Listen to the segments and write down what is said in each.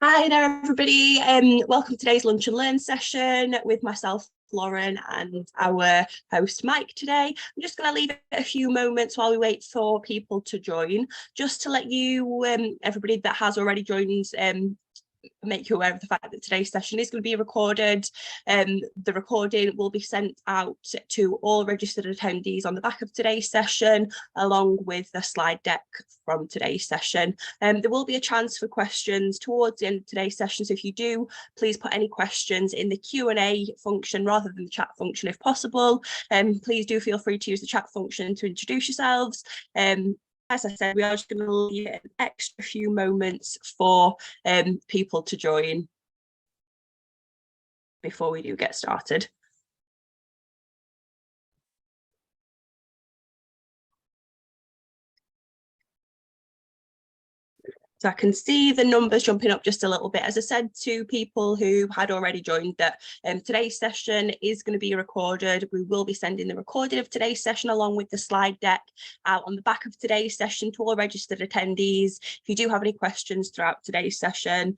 Hi there, everybody. Welcome to today's Lunch and Learn session with myself, Lauren, and our host, Mike, today. I'm just going to leave it a few moments while we wait for people to join, just to let you, everybody that has already joined, make you aware of the fact that today's session is going to be recorded. The recording will be sent out to all registered attendees on the back of today's session, along with the slide deck from today's session. There will be a chance for questions towards the end of today's session, so if you do, please put any questions in the Q&A function rather than the chat function if possible. Please do feel free to use the chat function to introduce yourselves. As I said, we are just going to leave an extra few moments for people to join before we do get started. So I can see the numbers jumping up just a little bit. As I said to people who had already joined, that today's session is going to be recorded. We will be sending the recording of today's session along with the slide deck out on the back of today's session to all registered attendees. If you do have any questions throughout today's session,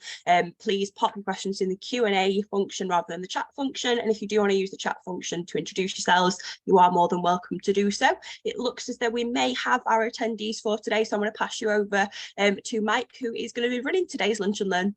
please pop your questions in the Q&A function rather than the chat function. And if you do want to use the chat function to introduce yourselves, you are more than welcome to do so. It looks as though we may have our attendees for today, so I'm going to pass you over to Mike, who is going to be running today's Lunch and Learn.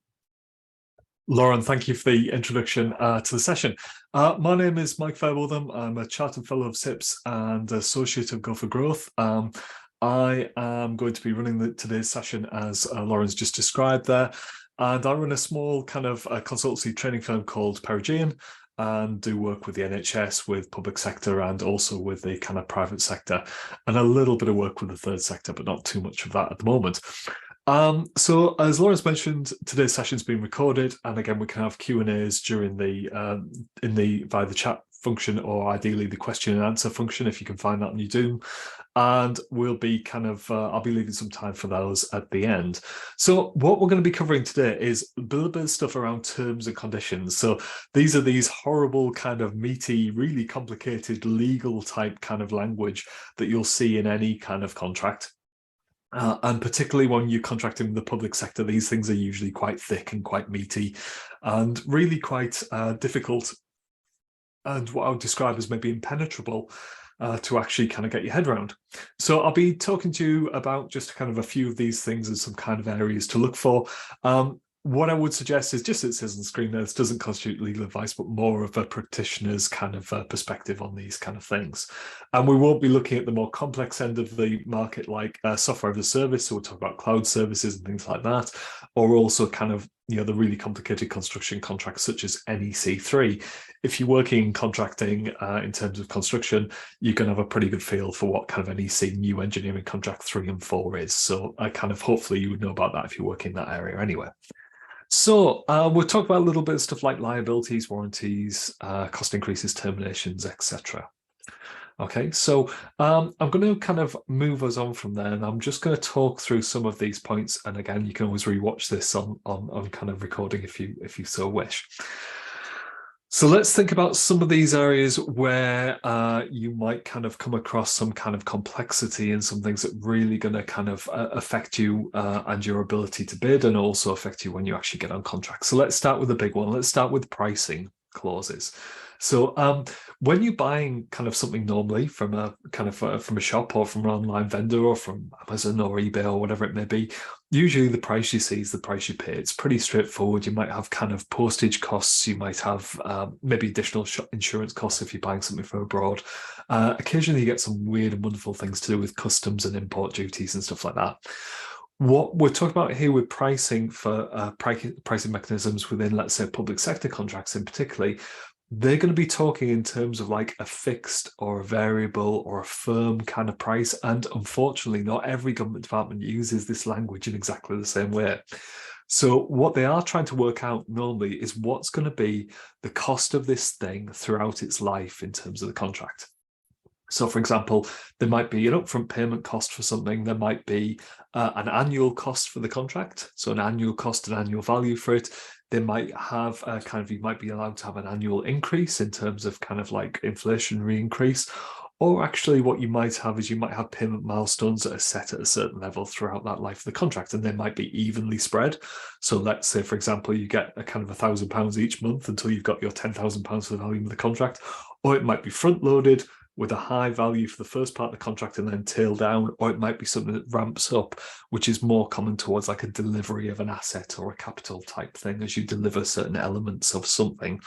Lauren, thank you for the introduction to the session. My name is Mike Fairwortham. I'm a Chartered Fellow of SIPS and Associate of Go for Growth. I am going to be running today's session as Lauren's just described there. And I run a small kind of consultancy training firm called Perigean and do work with the NHS, with public sector, and also with the kind of private sector, and a little bit of work with the third sector, but not too much of that at the moment. So as Lauren's mentioned, today's session's been recorded, and again we can have Q&As during via the chat function, or ideally the question and answer function if you can find that on your Zoom. And we'll be I'll be leaving some time for those at the end. So what we're going to be covering today is a little bit of stuff around terms and conditions. So these are these horrible kind of meaty, really complicated legal type kind of language that you'll see in any kind of contract. And particularly when you're contracting in the public sector, these things are usually quite thick and quite meaty and really quite difficult, and what I would describe as maybe impenetrable to actually kind of get your head around. So I'll be talking to you about just kind of a few of these things and some kind of areas to look for. What I would suggest is, just as it says on the screen there, this doesn't constitute legal advice, but more of a practitioner's kind of perspective on these kind of things. And we won't be looking at the more complex end of the market, like software as a service. So we'll talk about cloud services and things like that, or also kind of, the really complicated construction contracts such as NEC3. If you're working in contracting in terms of construction, you can have a pretty good feel for what kind of NEC new engineering contract 3 and 4 is. So hopefully you would know about that if you work in that area anyway. So we'll talk about a little bit of stuff like liabilities, warranties, cost increases, terminations, etc. Okay, so I'm going to kind of move us on from there, and I'm just going to talk through some of these points. And again, you can always rewatch this on kind of recording if you so wish. So let's think about some of these areas where you might kind of come across some kind of complexity and some things that really going to kind of affect you and your ability to bid, and also affect you when you actually get on contract. So let's start with the big one. Let's start with pricing clauses. So when you're buying kind of something normally from a from a shop or from an online vendor or from Amazon or eBay or whatever it may be, usually the price you see is the price you pay. It's pretty straightforward. You might have kind of postage costs. You might have maybe additional insurance costs if you're buying something from abroad. Occasionally you get some weird and wonderful things to do with customs and import duties and stuff like that. What we're talking about here with pricing for pricing mechanisms within, let's say, public sector contracts in particular, they're going to be talking in terms of like a fixed or a variable or a firm kind of price. And unfortunately, not every government department uses this language in exactly the same way. So what they are trying to work out normally is what's going to be the cost of this thing throughout its life in terms of the contract. So, for example, there might be an upfront payment cost for something. There might be an annual cost for the contract. So an annual cost and annual value for it. They might have you might be allowed to have an annual increase in terms of kind of like inflationary increase, Or actually what you might have is you might have payment milestones that are set at a certain level throughout that life of the contract, and they might be evenly spread. So let's say, for example, you get a kind of £1,000 each month until you've got your £10,000 for the value of the contract, or it might be front loaded with a high value for the first part of the contract and then tail down, or it might be something that ramps up, which is more common towards like a delivery of an asset or a capital type thing as you deliver certain elements of something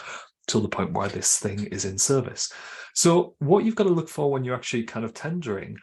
till the point where this thing is in service. So what you've got to look for when you're actually kind of tendering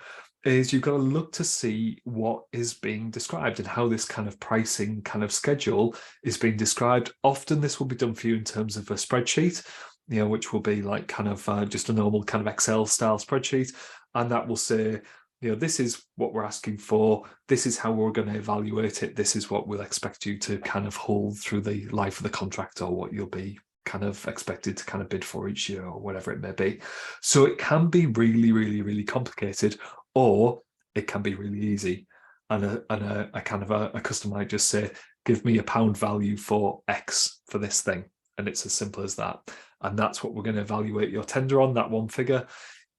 is you've got to look to see what is being described and how this kind of pricing kind of schedule is being described. Often this will be done for you in terms of a spreadsheet, which will be like kind of just a normal kind of Excel style spreadsheet. And that will say, this is what we're asking for. This is how we're going to evaluate it. This is what we'll expect you to kind of hold through the life of the contract, or what you'll be kind of expected to kind of bid for each year, or whatever it may be. So it can be really, really, really complicated, or it can be really easy. And a kind of a customer might just say, give me a pound value for X for this thing. And it's as simple as that. And that's what we're going to evaluate your tender on, that one figure.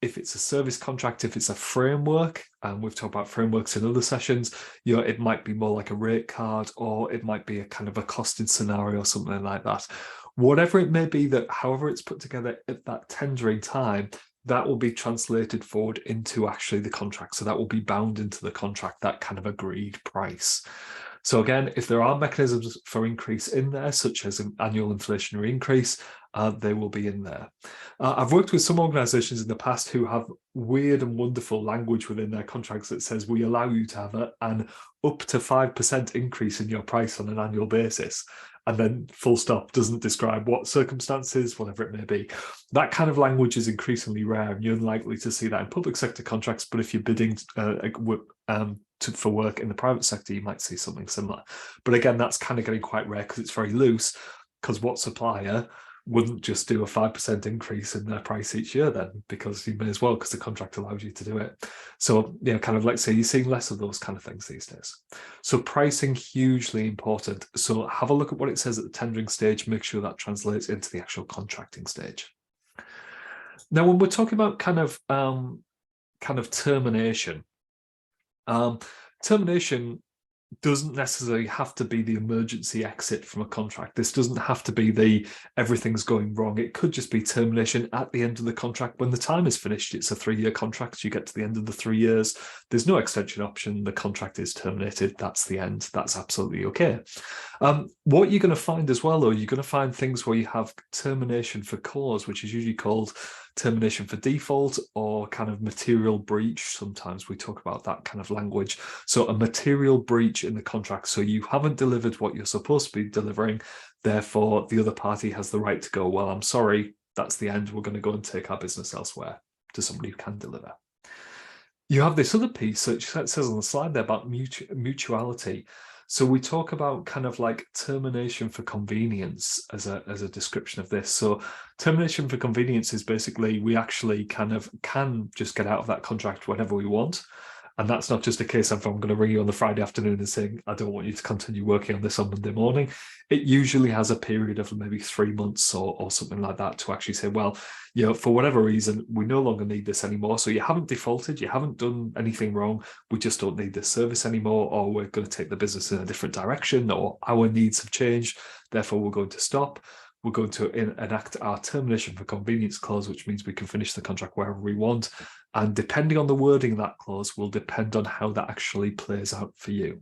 If it's a service contract, if it's a framework, and we've talked about frameworks in other sessions, it might be more like a rate card, or it might be a kind of a costed scenario, something like that. Whatever it may be, that however it's put together at that tendering time, that will be translated forward into actually the contract. So that will be bound into the contract, that kind of agreed price. So again, if there are mechanisms for increase in there, such as an annual inflationary increase, they will be in there. I've worked with some organizations in the past who have weird and wonderful language within their contracts that says we allow you to have an up to 5% increase in your price on an annual basis. And then full stop, doesn't describe what circumstances, whatever it may be. That kind of language is increasingly rare, and you're unlikely to see that in public sector contracts. But if you're bidding for work in the private sector, you might see something similar. But again, that's kind of getting quite rare because it's very loose, because what supplier wouldn't just do a 5% increase in their price each year then? Because you may as well, because the contract allows you to do it. So, kind of let's say you're seeing less of those kind of things these days. So pricing, hugely important. So have a look at what it says at the tendering stage, make sure that translates into the actual contracting stage. Now, when we're talking about kind of termination, termination doesn't necessarily have to be the emergency exit from a contract. This doesn't have to be the everything's going wrong. It could just be termination at the end of the contract when the time is finished. It's a 3-year contract. You get to the end of the 3 years. There's no extension option. The contract is terminated. That's the end. That's absolutely okay. What you're going to find as well, though, you're going to find things where you have termination for cause, which is usually called termination for default, or kind of material breach. Sometimes we talk about that kind of language. So a material breach in the contract. So you haven't delivered what you're supposed to be delivering. Therefore, the other party has the right to go, well, I'm sorry, that's the end. We're going to go and take our business elsewhere, to somebody who can deliver. You have this other piece that says on the slide there about mutuality. So we talk about kind of like termination for convenience as a description of this. So termination for convenience is basically we actually kind of can just get out of that contract whenever we want. And that's not just a case of I'm going to ring you on the Friday afternoon and saying, I don't want you to continue working on this on Monday morning. It usually has a period of maybe 3 months or something like that to actually say, well, for whatever reason, we no longer need this anymore. So you haven't defaulted, you haven't done anything wrong. We just don't need this service anymore, or we're going to take the business in a different direction, or our needs have changed. Therefore, we're going to stop. We're going to enact our termination for convenience clause, which means we can finish the contract wherever we want. And depending on the wording of that clause will depend on how that actually plays out for you.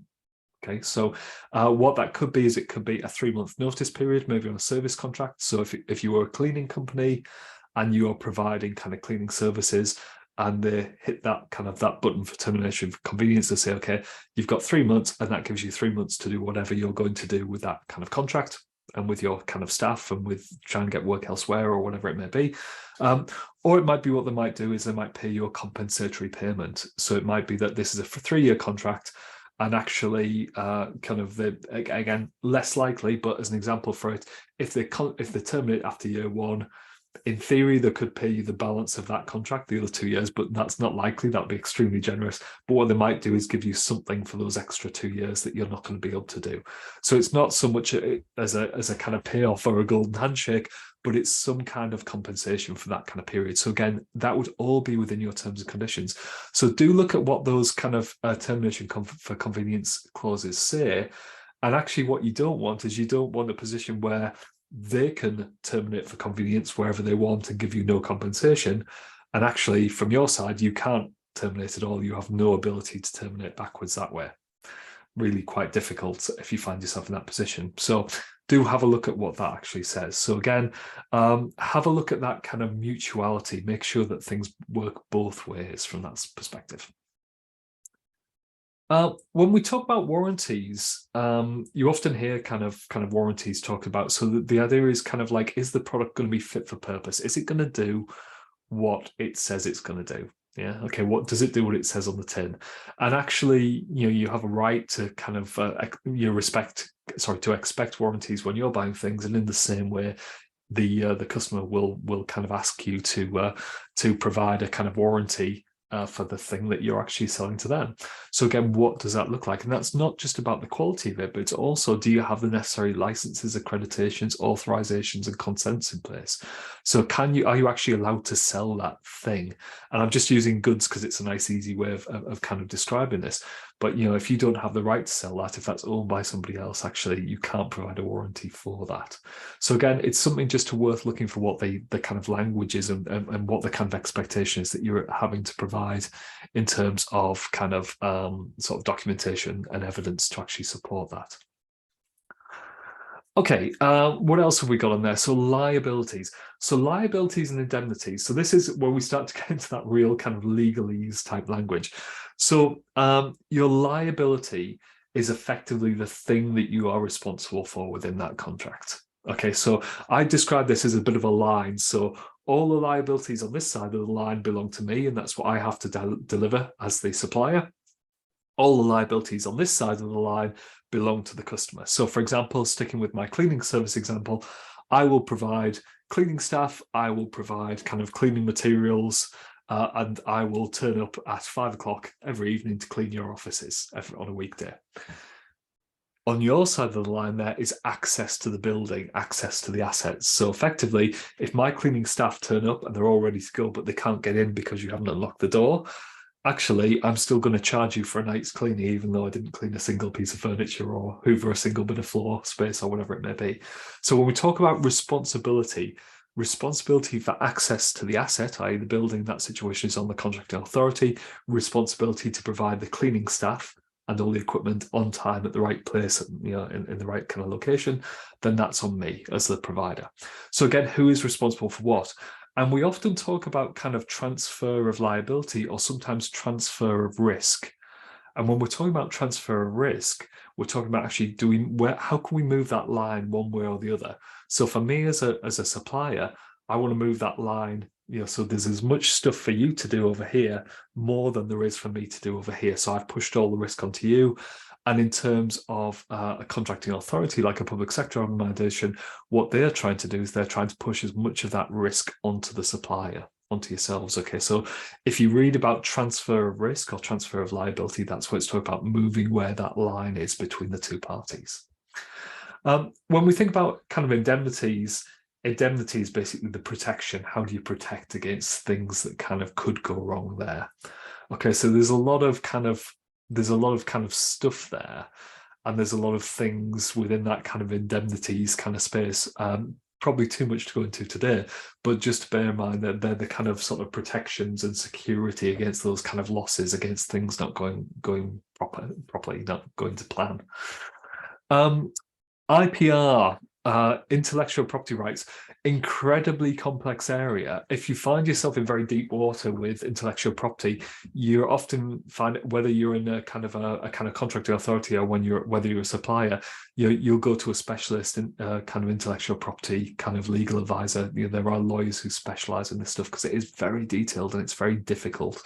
Okay, so what that could be is it could be a 3-month notice period, maybe on a service contract. So if you were a cleaning company and you are providing kind of cleaning services, and they hit that kind of that button for termination for convenience, to say, okay, you've got 3 months, and that gives you 3 months to do whatever you're going to do with that kind of contract and with your kind of staff and with trying to get work elsewhere or whatever it may be. Or it might be what they might do is they might pay you a compensatory payment. So it might be that this is a 3-year contract, and actually kind of again, less likely, but as an example for it, if they terminate after year 1, in theory, they could pay you the balance of that contract, the other 2 years, but that's not likely. That would be extremely generous. But what they might do is give you something for those extra 2 years that you're not going to be able to do. So it's not so much as a kind of payoff or a golden handshake, but it's some kind of compensation for that kind of period. So again, that would all be within your terms and conditions. So do look at what those kind of termination for convenience clauses say. And actually what you don't want is you don't want a position where they can terminate for convenience wherever they want and give you no compensation. And actually, from your side, you can't terminate at all. You have no ability to terminate backwards that way. Really quite difficult if you find yourself in that position. So do have a look at what that actually says. So again, have a look at that kind of mutuality. Make sure that things work both ways from that perspective. When we talk about warranties, you often hear kind of warranties talked about. So the idea is kind of like, is the product going to be fit for purpose? Is it going to do what it says it's going to do? Yeah. Okay. What does it do? What it says on the tin? And actually, you have a right to kind of to expect warranties when you're buying things, and in the same way, the customer will kind of ask you to provide a kind of warranty for the thing that you're actually selling to them. So again, what does that look like? And that's not just about the quality of it, but it's also, do you have the necessary licenses, accreditations, authorizations, and consents in place? So are you actually allowed to sell that thing? And I'm just using goods because it's a nice, easy way of kind of describing this. But if you don't have the right to sell that, if that's owned by somebody else, actually, you can't provide a warranty for that. So again, it's something just worth looking for what the kind of language is and what the kind of expectation is that you're having to provide in terms of kind of sort of documentation and evidence to actually support that. Okay, what else have we got on there? So liabilities. So liabilities and indemnities. So this is where we start to get into that real kind of legalese type language. So your liability is effectively the thing that you are responsible for within that contract. Okay, so I describe this as a bit of a line. So all the liabilities on this side of the line belong to me, and that's what I have to deliver as the supplier. All the liabilities on this side of the line belong to the customer. So for example, sticking with my cleaning service example, I will provide cleaning staff, I will provide kind of cleaning materials, and I will turn up at 5 o'clock every evening to clean your offices on a weekday. On your side of the line there is access to the building, access to the assets. So effectively, if my cleaning staff turn up and they're all ready to go, but they can't get in because you haven't unlocked the door, actually, I'm still going to charge you for a night's cleaning, even though I didn't clean a single piece of furniture or hoover a single bit of floor space or whatever it may be. So when we talk about responsibility for access to the asset, i.e. the building, that situation is on the contracting authority. Responsibility to provide the cleaning staff and all the equipment on time at the right place, in the right kind of location, then that's on me as the provider. So again, who is responsible for what? And we often talk about kind of transfer of liability or sometimes transfer of risk. And when we're talking about transfer of risk, we're talking about actually how can we move that line one way or the other? So for me as a supplier, I want to move that line, so there's as much stuff for you to do over here, more than there is for me to do over here. So I've pushed all the risk onto you. And in terms of a contracting authority like a public sector organization, what they're trying to do is they're trying to push as much of that risk onto the supplier, onto yourselves. Okay, so if you read about transfer of risk or transfer of liability, that's what it's talking about, moving where that line is between the two parties. When we think about kind of indemnities, indemnity is basically the protection. How do you protect against things that kind of could go wrong there? Okay, so there's a lot of kind of stuff there, and there's a lot of things within that kind of indemnities kind of space. Probably too much to go into today, but just bear in mind that they're the kind of sort of protections and security against those kind of losses, against things not going properly, not going to plan. IPR, intellectual property rights, incredibly complex area. If you find yourself in very deep water with intellectual property, you often find, whether you're in a kind of contracting authority or whether you're a supplier, you'll go to a specialist in kind of intellectual property kind of legal advisor. There are lawyers who specialize in this stuff because it is very detailed and it's very difficult.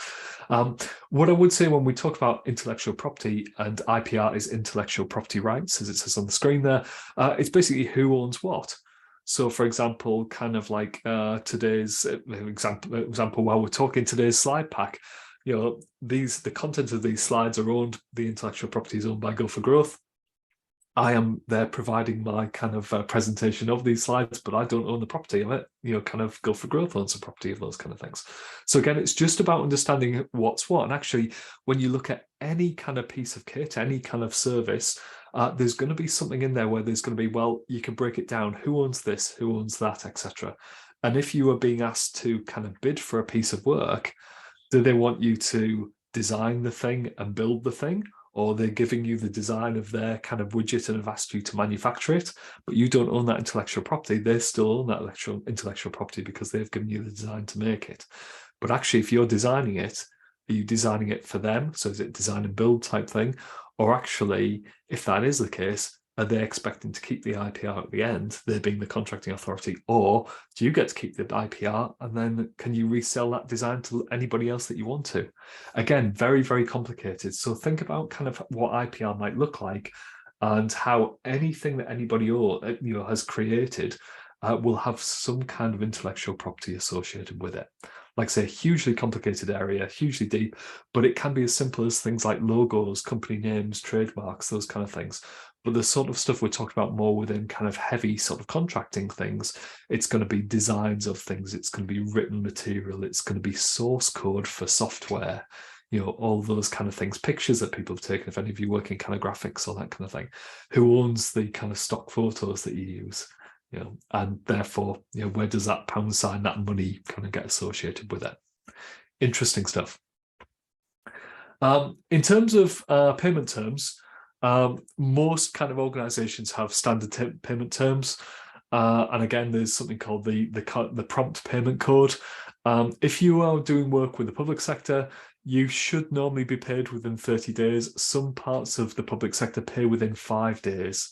What I would say when we talk about intellectual property, and IPR is intellectual property rights, as it says on the screen there, it's basically who owns what. So, for example, kind of like today's example, while we're talking today's slide pack, the content of these slides are owned, the intellectual property is owned by Go for Growth. I am there providing my kind of presentation of these slides, but I don't own the property of it. Kind of Go for Growth owns the property of those kind of things. So again, it's just about understanding what's what. And actually, when you look at any kind of piece of kit, any kind of service, there's going to be something in there where there's going to be, well, you can break it down. Who owns this? Who owns that, etc. And if you are being asked to kind of bid for a piece of work, do they want you to design the thing and build the thing? Or they're giving you the design of their kind of widget and have asked you to manufacture it, but you don't own that intellectual property. They still own that intellectual property because they've given you the design to make it. But actually, if you're designing it, are you designing it for them? So is it design and build type thing? Or actually, if that is the case, are they expecting to keep the IPR at the end, they being the contracting authority, or do you get to keep the IPR and then can you resell that design to anybody else that you want to? Again, very, very complicated. So think about kind of what IPR might look like and how anything that anybody has created will have some kind of intellectual property associated with it. Like I say, hugely complicated area, hugely deep, but it can be as simple as things like logos, company names, trademarks, those kind of things. But the sort of stuff we're talking about more within kind of heavy sort of contracting things, it's going to be designs of things, it's going to be written material, it's going to be source code for software, all those kind of things, pictures that people have taken, if any of you work in kind of graphics or that kind of thing, who owns the kind of stock photos that you use, and therefore, where does that pound sign, that money kind of get associated with it? Interesting stuff. In terms of payment terms, most kind of organizations have standard payment terms. And again, there's something called the prompt payment code. If you are doing work with the public sector, you should normally be paid within 30 days. Some parts of the public sector pay within 5 days,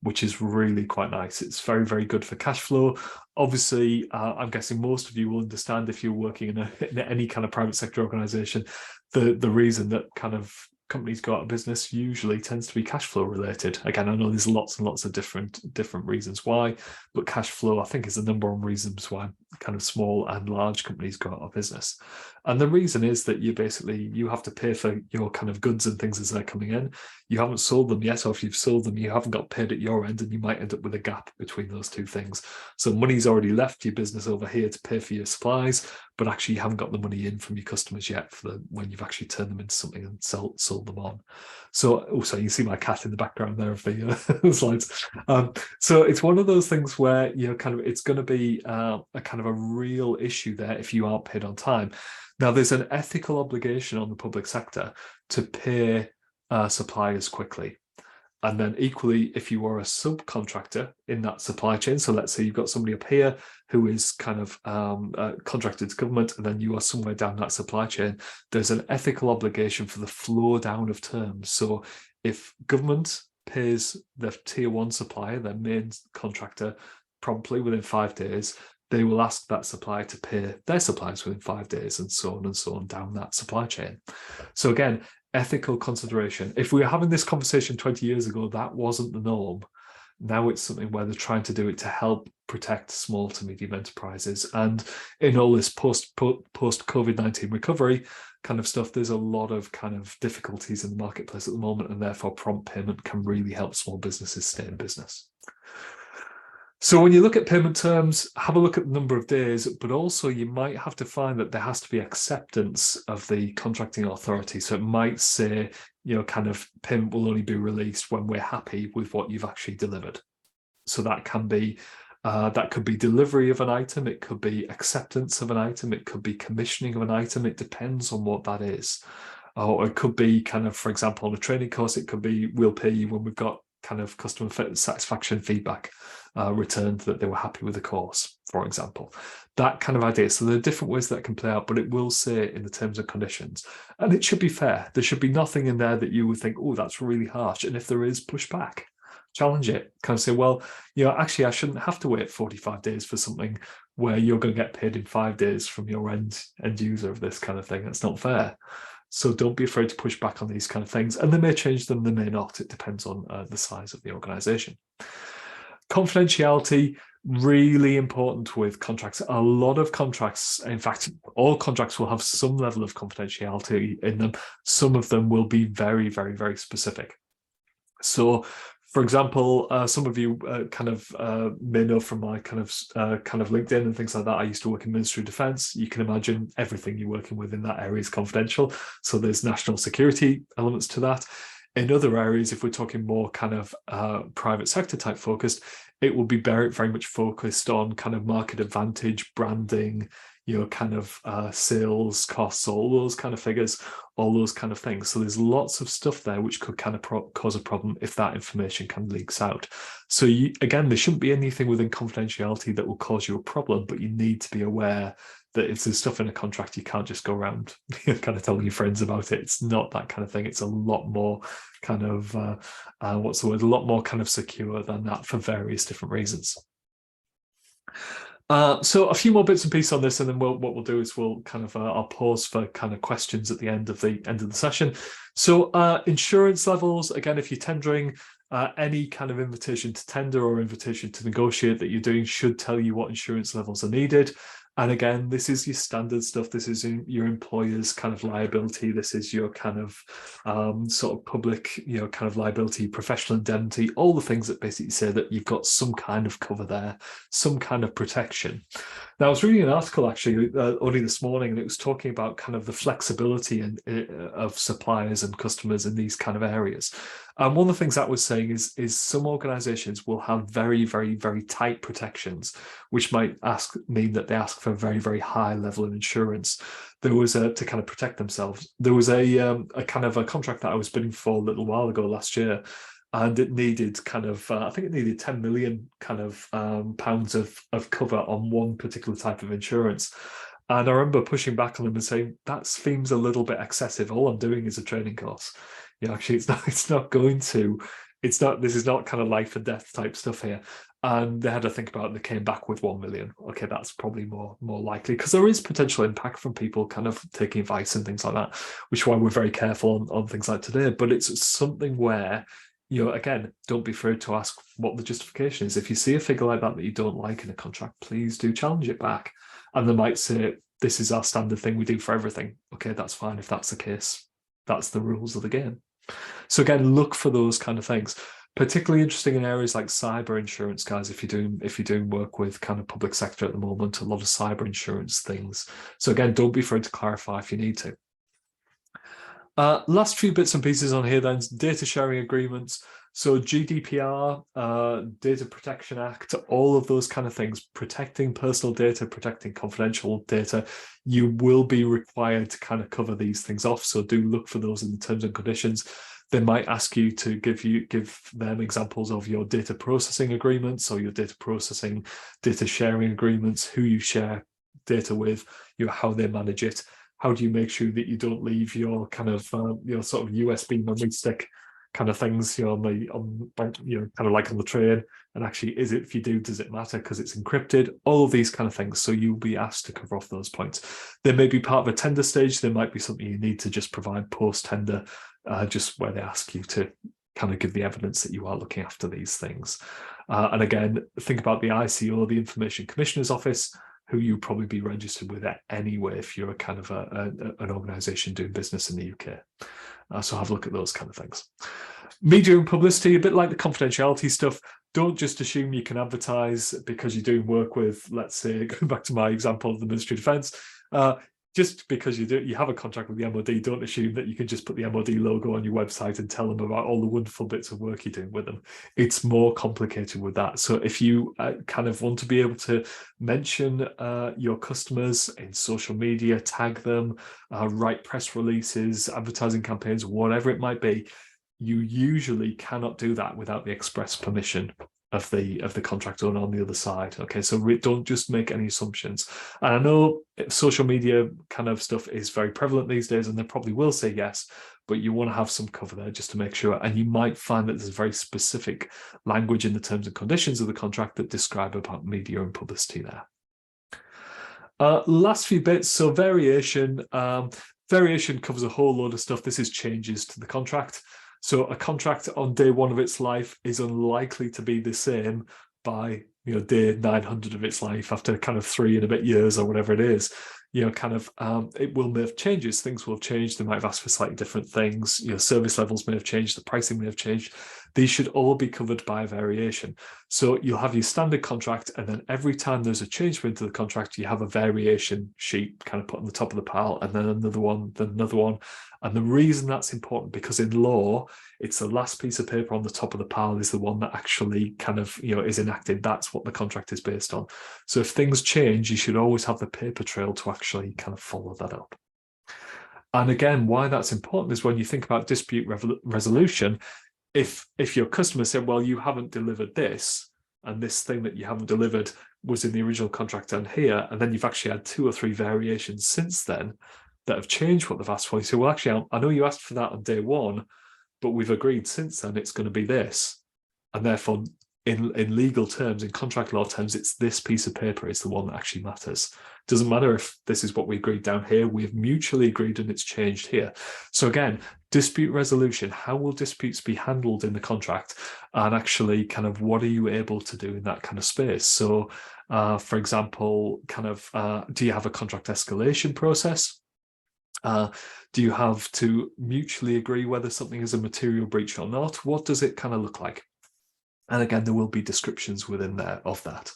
which is really quite nice. It's very, very good for cash flow. Obviously, I'm guessing most of you will understand if you're working in any kind of private sector organization, the reason that kind of companies go out of business usually tends to be cash flow related. Again, I know there's lots and lots of different reasons why, but cash flow, I think, is the number one reasons why kind of small and large companies go out of business. And the reason is that you have to pay for your kind of goods and things as they're coming in. You haven't sold them yet, or if you've sold them, you haven't got paid at your end, and you might end up with a gap between those two things. So money's already left your business over here to pay for your supplies, but actually you haven't got the money in from your customers yet for when you've actually turned them into something and sold them on. So also you see my cat in the background there of the slides. So it's one of those things where it's going to be a kind of a real issue there if you aren't paid on time. Now there's an ethical obligation on the public sector to pay suppliers quickly. And then equally, if you are a subcontractor in that supply chain, so let's say you've got somebody up here who is kind of contracted to government, and then you are somewhere down that supply chain, there's an ethical obligation for the flow down of terms. So if government pays the tier one supplier, their main contractor, promptly within 5 days, they will ask that supplier to pay their suppliers within 5 days, and so on down that supply chain. So again, ethical consideration. If we were having this conversation 20 years ago, that wasn't the norm. Now it's something where they're trying to do it to help protect small to medium enterprises. And in all this post COVID-19 recovery kind of stuff, there's a lot of kind of difficulties in the marketplace at the moment, and therefore prompt payment can really help small businesses stay in business. So when you look at payment terms, have a look at the number of days, but also you might have to find that there has to be acceptance of the contracting authority. So it might say, kind of payment will only be released when we're happy with what you've actually delivered. So that can be, that could be delivery of an item, it could be acceptance of an item, it could be commissioning of an item, it depends on what that is. Or it could be kind of, for example, on a training course, it could be we'll pay you when we've got kind of customer satisfaction feedback returned that they were happy with the course, for example. That kind of idea. So there are different ways that can play out, but it will say in the terms and conditions. And it should be fair. There should be nothing in there that you would think, oh, that's really harsh. And if there is, push back. Challenge it. Kind of say, well, actually, I shouldn't have to wait 45 days for something where you're going to get paid in 5 days from your end user of this kind of thing. That's not fair. So don't be afraid to push back on these kind of things. And they may change them, they may not. It depends on the size of the organization. Confidentiality, Really important with contracts. A lot of contracts, in fact, all contracts will have some level of confidentiality in them. Some of them will be very, very, very specific. So, for example, some of you may know from my kind of LinkedIn and things like that. I used to work in Ministry of Defence. You can imagine everything you're working with in that area is confidential. So there's national security elements to that. In other areas, if we're talking more kind of private sector type focused, it will be very, very much focused on kind of market advantage, branding, kind of sales costs, all those kind of figures, all those kind of things. So there's lots of stuff there which could kind of cause a problem if that information kind of leaks out. So again, there shouldn't be anything within confidentiality that will cause you a problem, but you need to be aware that if there's stuff in a contract, you can't just go around kind of telling your friends about it. It's not that kind of thing. It's a lot more kind of, a lot more kind of secure than that for various different reasons. So a few more bits and pieces on this, and then what we'll do is we'll kind of I'll pause for kind of questions at the end of the session. So insurance levels, again, if you're tendering, any kind of invitation to tender or invitation to negotiate that you're doing should tell you what insurance levels are needed. And again, this is your standard stuff. This is your employer's kind of liability. This is your kind of sort of public, kind of liability, professional indemnity, all the things that basically say that you've got some kind of cover there, some kind of protection. Now, I was reading an article actually only this morning, and it was talking about kind of the flexibility of suppliers and customers in these kind of areas. And one of the things that was saying is some organizations will have very, very, very tight protections, which might mean that they ask for a very, very high level of insurance. There was to kind of protect themselves. There was a kind of a contract that I was bidding for a little while ago last year, and it needed kind of, I think it needed 10 million kind of pounds of cover on one particular type of insurance. And I remember pushing back on them and saying, that seems a little bit excessive. All I'm doing is a training course. Actually, this is not kind of life and death type stuff here. And they had to think about it, and they came back with 1 million. Okay, that's probably more likely, because there is potential impact from people kind of taking advice and things like that, which is why we're very careful on things like today. But it's something where, again, don't be afraid to ask what the justification is. If you see a figure like that you don't like in a contract, please do challenge it back. And they might say, this is our standard thing we do for everything. Okay, that's fine. If that's the case, that's the rules of the game. So again, look for those kind of things. Particularly interesting in areas like cyber insurance, guys. If you're doing work with kind of public sector at the moment, a lot of cyber insurance things. So again, don't be afraid to clarify if you need to. Last few bits and pieces on here then, data sharing agreements. So GDPR, Data Protection Act, all of those kind of things, protecting personal data, protecting confidential data, you will be required to kind of cover these things off. So do look for those in the terms and conditions. They might ask you to give them examples of your data processing agreements or your data sharing agreements, who you share data with, how they manage it. How do you make sure that you don't leave your kind of your sort of USB memory stick kind of things, kind of like on the train? And actually, if you do, does it matter because it's encrypted? All of these kind of things. So you'll be asked to cover off those points. They may be part of a tender stage. There might be something you need to just provide post-tender, just where they ask you to kind of give the evidence that you are looking after these things. And again, think about the ICO, the Information Commissioner's Office, who you probably be registered with anyway if you're a kind of an organisation doing business in the UK. So have a look at those kind of things. Media and publicity, a bit like the confidentiality stuff. Don't just assume you can advertise because you're doing work with, let's say, going back to my example of the Ministry of Defence, just because you have a contract with the MOD, don't assume that you can just put the MOD logo on your website and tell them about all the wonderful bits of work you're doing with them. It's more complicated with that. So if you kind of want to be able to mention your customers in social media, tag them, write press releases, advertising campaigns, whatever it might be, you usually cannot do that without the express permission of the contract owner on the other side. Okay, so don't just make any assumptions. And I know social media kind of stuff is very prevalent these days, and they probably will say yes, but you want to have some cover there just to make sure. And you might find that there's very specific language in the terms and conditions of the contract that describe about media and publicity there. Last few bits. So variation. Variation covers a whole load of stuff. This is changes to the contract. So a contract on day one of its life is unlikely to be the same by day 900 of its life, after kind of 3 and a bit years or whatever it is, it will make changes. Things will have changed. They might have asked for slightly different things. Service levels may have changed. The pricing may have changed. These should all be covered by a variation. So you'll have your standard contract, and then every time there's a change into the contract, you have a variation sheet kind of put on the top of the pile, and then another one, then another one. And the reason that's important, because in law, it's the last piece of paper on the top of the pile is the one that actually kind of, is enacted. That's what the contract is based on. So if things change, you should always have the paper trail to actually kind of follow that up. And again, why that's important is when you think about dispute resolution, if your customer said, well, you haven't delivered this, and this thing that you haven't delivered was in the original contract down here, and then you've actually had 2 or 3 variations since then that have changed what they've asked for. You say, well, actually, I know you asked for that on day 1, but we've agreed since then it's going to be this. And therefore, in legal terms, in contract law terms, it's this piece of paper is the one that actually matters. Doesn't matter if this is what we agreed down here, we have mutually agreed and it's changed here. So again, dispute resolution, how will disputes be handled in the contract? And actually kind of what are you able to do in that kind of space? So for example, do you have a contract escalation process? Do you have to mutually agree whether something is a material breach or not? What does it kind of look like? And again, there will be descriptions within there of that.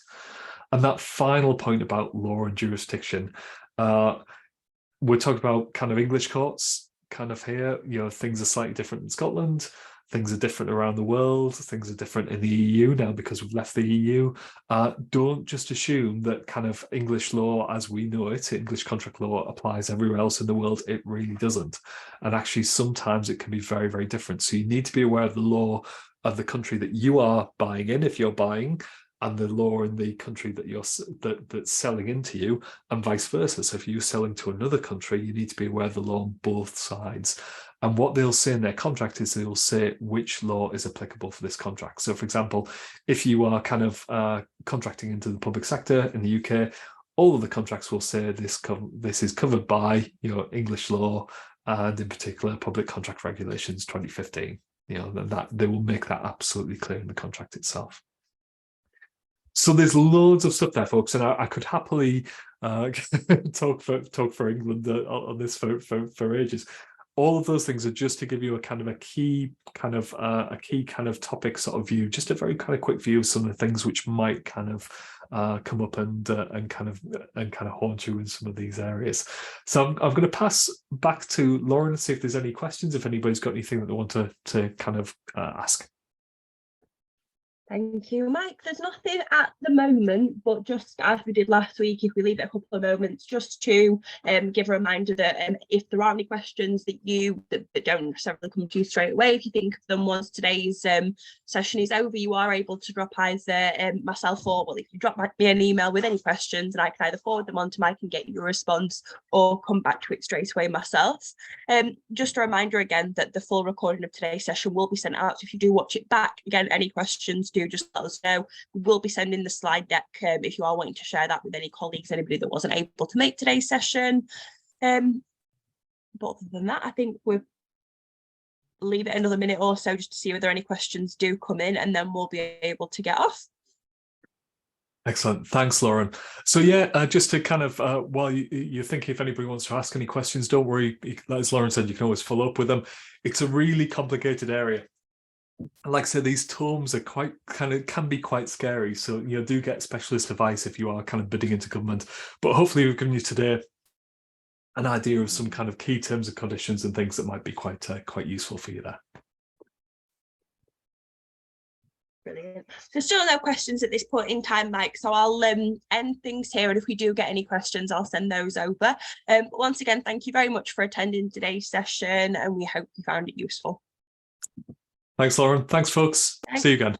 And that final point about law and jurisdiction, we're talking about kind of English courts kind of here. Things are slightly different in Scotland. Things are different around the world. Things are different in the EU now because we've left the EU. Don't just assume that kind of English law as we know it, English contract law, applies everywhere else in the world. It really doesn't. And actually, sometimes it can be very, very different. So you need to be aware of the law of the country that you are buying in, if you're buying, and the law in the country that that's selling into you, and vice versa. So if you're selling to another country, you need to be aware of the law on both sides. And what they'll say in their contract is they'll say which law is applicable for this contract. So for example, if you are kind of contracting into the public sector in the UK, all of the contracts will say this is covered by English law, and in particular Public Contract Regulations 2015. That they will make that absolutely clear in the contract itself. So there's loads of stuff there, folks, and I could happily talk for England on this for ages. All of those things are just to give you a key kind of topic sort of view, just a very kind of quick view of some of the things which might kind of come up and kind of haunt you in some of these areas. So I'm going to pass back to Lauren and see if there's any questions, if anybody's got anything that they want to kind of ask. Thank you, Mike. There's nothing at the moment, but just as we did last week, if we leave it a couple of moments, just to give a reminder that if there are any questions that don't necessarily come to you straight away, if you think of them once today's session is over, you are able to drop either myself or, well, if you drop me an email with any questions, and I can either forward them on to Mike and get you a response, or come back to it straight away myself. Just a reminder again that the full recording of today's session will be sent out. So if you do watch it back, again, any questions, do just let us know. We will be sending the slide deck if you are wanting to share that with any colleagues, anybody that wasn't able to make today's session. But other than that, I think we'll leave it another minute or so just to see whether any questions do come in, and then we'll be able to get off. Excellent. Thanks, Lauren. So yeah, just to kind of, while you're thinking if anybody wants to ask any questions, don't worry. As Lauren said, you can always follow up with them. It's a really complicated area. And like I said, these tomes are can be quite scary. So do get specialist advice if you are kind of bidding into government. But hopefully we've given you today an idea of some kind of key terms and conditions and things that might be quite useful for you there. Brilliant. There's still no questions at this point in time, Mike, so I'll end things here, and if we do get any questions, I'll send those over. Once again, thank you very much for attending today's session, and we hope you found it useful. Thanks, Lauren. Thanks, folks. Thanks. See you again.